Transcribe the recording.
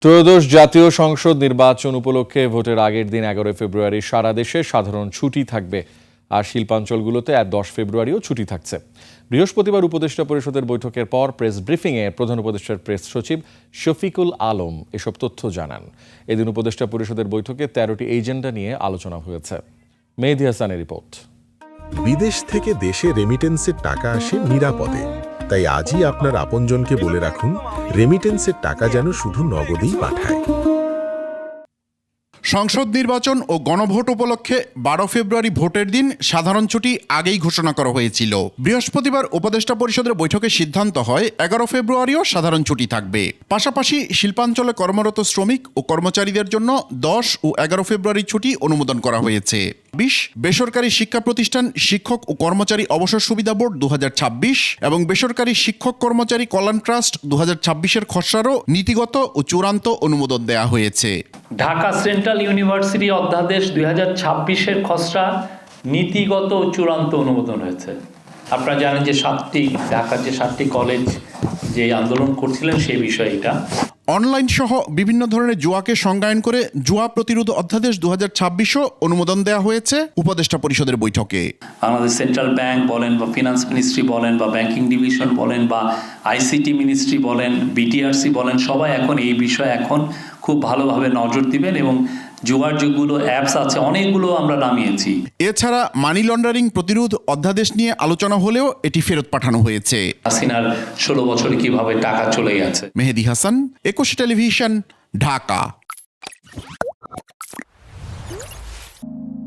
ত্রয়োদশ জাতীয় সংসদ নির্বাচন উপলক্ষে ভোটের আগের দিন 11 ফেব্রুয়ারি সারা দেশে সাধারণ ছুটি থাকবে। আর শিল্পাঞ্চলগুলোতে 10 ফেব্রুয়ারিও ছুটি থাকছে। বৃহস্পতিবার উপদেষ্টা পরিষদের বৈঠকের পর প্রেস ব্রিফিংয়ে প্রধান উপদেষ্টার প্রেস সচিব শফিকুল আলম এসব তথ্য জানান। এদিন উপদেষ্টা পরিষদের বৈঠকে 13টি এজেন্ডা নিয়ে আলোচনা হয়েছে। মেহেদী হাসানের রিপোর্ট। বিদেশ থেকে দেশে রেমিটেন্সের টাকা আসে নিরাপদে, তাই আজই আপনার আপনজনকে বলে রাখুন রেমিটেন্সের টাকা যেন শুধু নগদেই পাঠায়। সংসদ নির্বাচন ও গণভোট উপলক্ষে 12 ফেব্রুয়ারি ভোটের দিন সাধারণ ছুটি আগেই ঘোষণা করা হয়েছিল। বৃহস্পতিবার উপদেষ্টা পরিষদের বৈঠকে সিদ্ধান্ত হয় 11 ফেব্রুয়ারিও সাধারণ ছুটি থাকবে। পাশাপাশি শিল্পাঞ্চলে কর্মরত শ্রমিক ও কর্মচারীদের জন্য 10 ও 11 ফেব্রুয়ারি ছুটি অনুমোদন করা হয়েছে। বেসরকারি শিক্ষা প্রতিষ্ঠান শিক্ষক ও কর্মচারী অবসর সুবিধা বোর্ড 2026 এবং বেসরকারি শিক্ষক কর্মচারী কল্যাণ ট্রাস্ট 2026-এর খসড়ারও নীতিগত ও চূড়ান্ত অনুমোদন দেওয়া হয়েছে। ঢাকা সেন্ট্রাল ইউনিভার্সিটি অধ্যাদেশ 2026-এর খসড়া নীতিগত ও চূড়ান্ত অনুমোদন হয়েছে। আপনারা জানেন যে ঢাকার যে 7টি কলেজ যে আন্দোলন করছিলেন সেই বিষয়ে এটা। অনলাইন সহ বিভিন্ন ধরনের জুয়াকে সংজ্ঞায়ন করে জুয়া প্রতিরোধ অধ্যাদেশ 2026-ও অনুমোদন দেওয়া হয়েছে উপদেষ্টা পরিষদের বৈঠকে। আমাদের সেন্ট্রাল ব্যাংক বলেন বা ফিনান্স মিনিস্ট্রি বলেন বা ব্যাংকিং ডিভিশন বলেন বা আইসিটি মিনিস্ট্রি বলেন, বিটিআরসি বলেন, সবাই এখন এই বিষয়ে এখন খুব ভালোভাবে নজর দিবেন এবং জুয়ার যেগুলো অ্যাপস আছে অনেকগুলো আমরা নামিয়েছি। এছাড়া মানি লন্ডারিং প্রতিরোধ অধ্যাদেশ নিয়ে আলোচনা হলেও এটি ফেরত পাঠানো হয়েছে। হাসিনার 16 বছরে কিভাবে টাকা চলে গেছে। মেহেদী হাসান, 21 টেলিভিশন, ঢাকা।